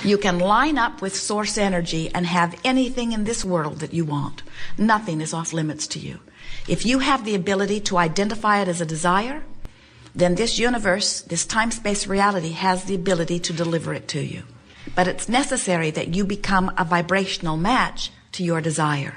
You can line up with source energy and have anything in this world that you want. Nothing is off limits to you. If you have the ability to identify it as a desire, then this universe, this time-space reality, has the ability to deliver it to you. But it's necessary that you become a vibrational match to your desire.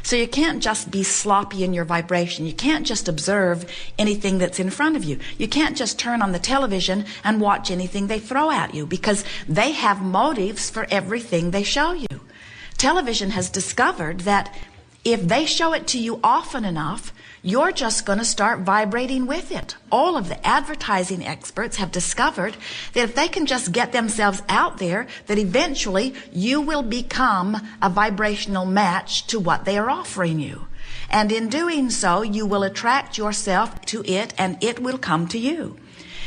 So you can't just be sloppy in your vibration. You can't just observe anything that's in front of you. You can't just turn on the television and watch anything they throw at you, because they have motives for everything they show you. Television has discovered that if they show it to you often enough, you're just going to start vibrating with it. All of the advertising experts have discovered that if they can just get themselves out there, that eventually you will become a vibrational match to what they are offering you. And in doing so, you will attract yourself to it, and it will come to you.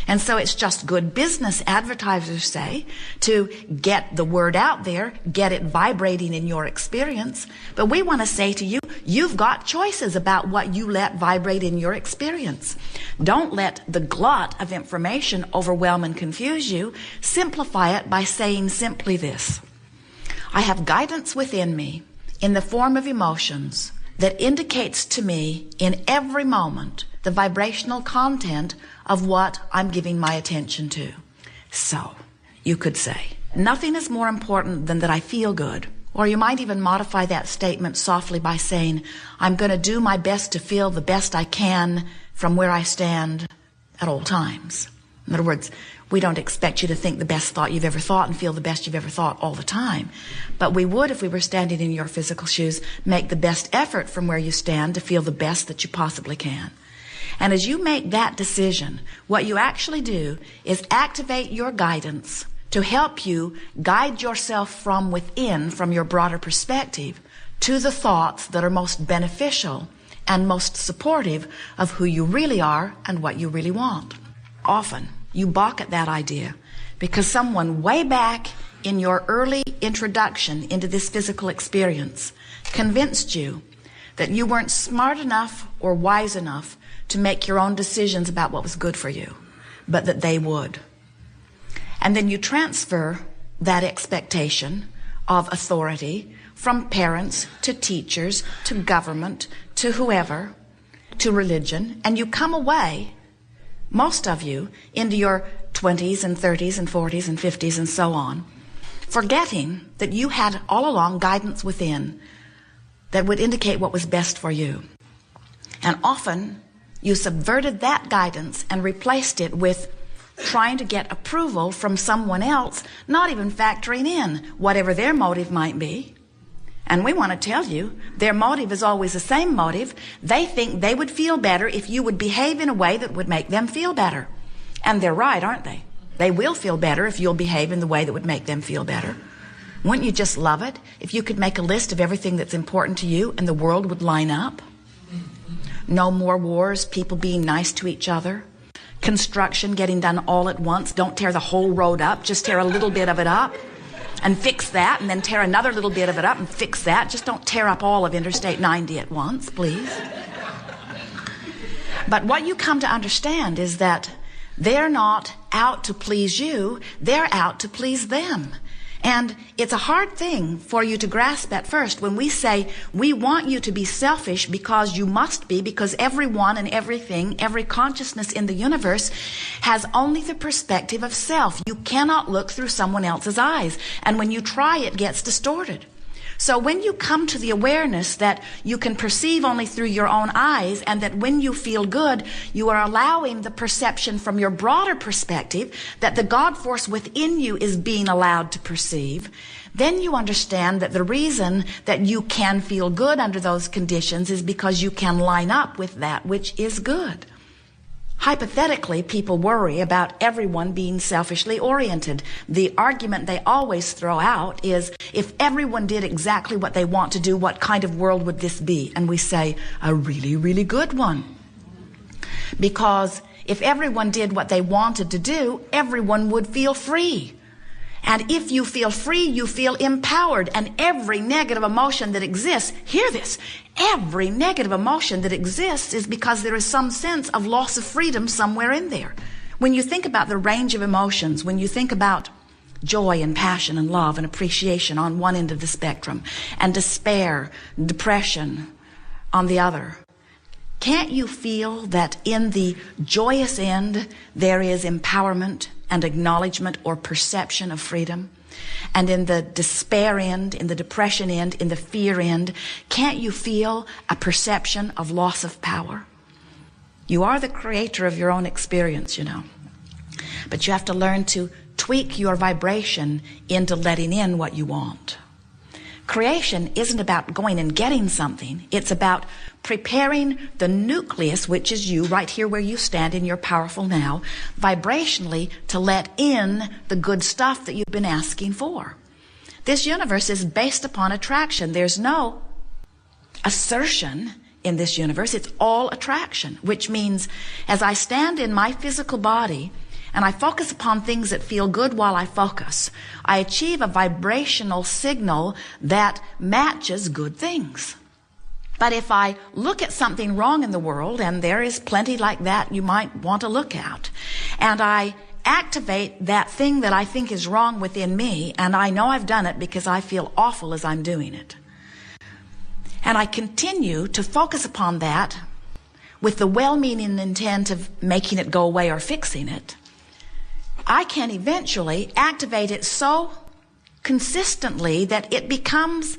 And so it's just good business, advertisers say, to get the word out there, get it vibrating in your experience. But we want to say to you, you've got choices about what you let vibrate in your experience. Don't let the glut of information overwhelm and confuse you. Simplify it by saying simply this: I have guidance within me in the form of emotions that indicates to me in every moment the vibrational content of what I'm giving my attention to. So, you could say, nothing is more important than that I feel good. Or you might even modify that statement softly by saying, I'm going to do my best to feel the best I can from where I stand at all times. In other words, we don't expect you to think the best thought you've ever thought and feel the best you've ever thought all the time. But we would, if we were standing in your physical shoes, make the best effort from where you stand to feel the best that you possibly can. And as you make that decision, what you actually do is activate your guidance to help you guide yourself from within, from your broader perspective, to the thoughts that are most beneficial and most supportive of who you really are and what you really want. Often, you balk at that idea because someone way back in your early introduction into this physical experience convinced you that you weren't smart enough or wise enough to make your own decisions about what was good for you, but that they would. And then you transfer that expectation of authority from parents to teachers to government to whoever, to religion, and you come away, most of you, into your 20s and 30s and 40s and 50s and so on, forgetting that you had all along guidance within that would indicate what was best for you. And often, you subverted that guidance and replaced it with trying to get approval from someone else, not even factoring in whatever their motive might be. And we want to tell you, their motive is always the same motive. They think they would feel better if you would behave in a way that would make them feel better. And they're right, aren't they? They will feel better if you'll behave in the way that would make them feel better. Wouldn't you just love it if you could make a list of everything that's important to you and the world would line up? No more wars, people being nice to each other. Construction getting done all at once. Don't tear the whole road up, just tear a little bit of it up and fix that, and then tear another little bit of it up and fix that. Just don't tear up all of Interstate 90 at once, please. But what you come to understand is that they're not out to please you, they're out to please them. And it's a hard thing for you to grasp at first when we say we want you to be selfish because you must be, because everyone and everything, every consciousness in the universe has only the perspective of self. You cannot look through someone else's eyes. And when you try, it gets distorted. So when you come to the awareness that you can perceive only through your own eyes, and that when you feel good, you are allowing the perception from your broader perspective that the God force within you is being allowed to perceive, then you understand that the reason that you can feel good under those conditions is because you can line up with that which is good. Hypothetically, people worry about everyone being selfishly oriented. The argument they always throw out is, if everyone did exactly what they want to do, what kind of world would this be? And we say, a really, really good one. Because if everyone did what they wanted to do, everyone would feel free. And if you feel free, you feel empowered. And every negative emotion that exists, hear this, every negative emotion that exists is because there is some sense of loss of freedom somewhere in there. When you think about the range of emotions, when you think about joy and passion and love and appreciation on one end of the spectrum, and despair, depression on the other. Can't you feel that in the joyous end there is empowerment and acknowledgement or perception of freedom? And in the despair end, in the depression end, in the fear end, can't you feel a perception of loss of power? You are the creator of your own experience, you know. But you have to learn to tweak your vibration into letting in what you want. Creation isn't about going and getting something. It's about preparing the nucleus, which is you, right here where you stand in your powerful now, vibrationally to let in the good stuff that you've been asking for. This universe is based upon attraction. There's no assertion in this universe. It's all attraction, which means as I stand in my physical body and I focus upon things that feel good while I focus, I achieve a vibrational signal that matches good things. But if I look at something wrong in the world, and there is plenty like that you might want to look at, and I activate that thing that I think is wrong within me, and I know I've done it because I feel awful as I'm doing it, and I continue to focus upon that with the well-meaning intent of making it go away or fixing it, I can eventually activate it so consistently that it becomes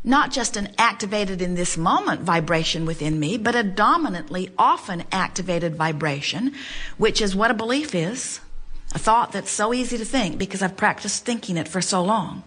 not just an activated in this moment vibration within me, but a dominantly often activated vibration, which is what a belief is, a thought that's so easy to think because I've practiced thinking it for so long.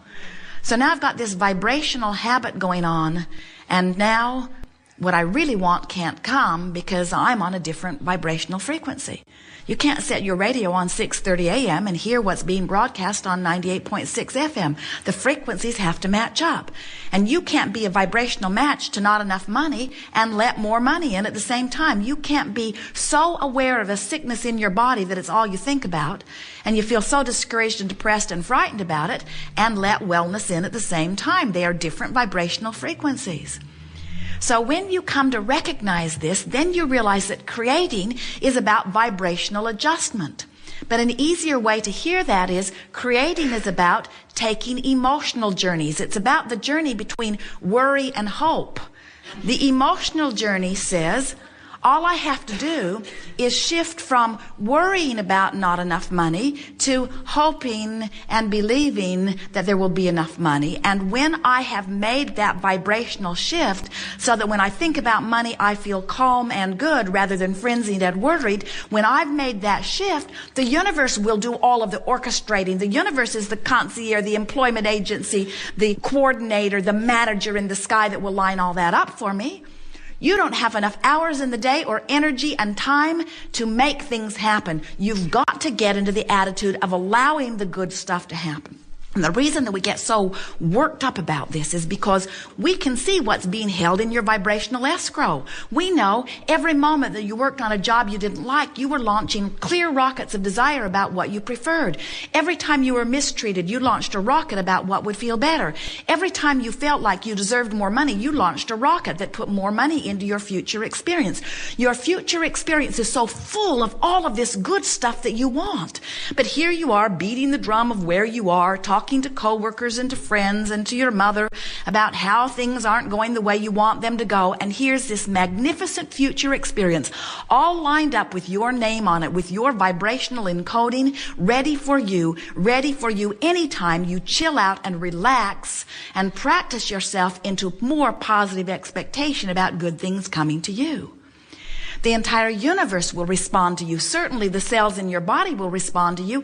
So now I've got this vibrational habit going on, and now what I really want can't come because I'm on a different vibrational frequency. You can't set your radio on 6:30 a.m. and hear what's being broadcast on 98.6 FM. The frequencies have to match up. And you can't be a vibrational match to not enough money and let more money in at the same time. You can't be so aware of a sickness in your body that it's all you think about, and you feel so discouraged and depressed and frightened about it, and let wellness in at the same time. They are different vibrational frequencies. So when you come to recognize this, then you realize that creating is about vibrational adjustment. But an easier way to hear that is creating is about taking emotional journeys. It's about the journey between worry and hope. The emotional journey says, all I have to do is shift from worrying about not enough money to hoping and believing that there will be enough money. And when I have made that vibrational shift so that when I think about money, I feel calm and good rather than frenzied and worried, when I've made that shift, the universe will do all of the orchestrating. The universe is the concierge, the employment agency, the coordinator, the manager in the sky that will line all that up for me. You don't have enough hours in the day or energy and time to make things happen. You've got to get into the attitude of allowing the good stuff to happen. And the reason that we get so worked up about this is because we can see what's being held in your vibrational escrow. We know every moment that you worked on a job you didn't like, you were launching clear rockets of desire about what you preferred. Every time you were mistreated, you launched a rocket about what would feel better. Every time you felt like you deserved more money, you launched a rocket that put more money into your future experience. Your future experience is so full of all of this good stuff that you want. But here you are beating the drum of where you are, talking to coworkers and to friends and to your mother about how things aren't going the way you want them to go. And here's this magnificent future experience all lined up with your name on it, with your vibrational encoding, ready for you anytime you chill out and relax and practice yourself into more positive expectation about good things coming to you. The entire universe will respond to you. Certainly the cells in your body will respond to you.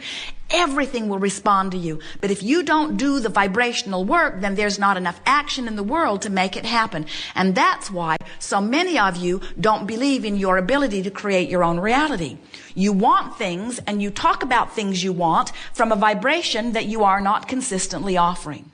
Everything will respond to you. But if you don't do the vibrational work, then there's not enough action in the world to make it happen. And that's why so many of you don't believe in your ability to create your own reality. You want things and you talk about things you want from a vibration that you are not consistently offering.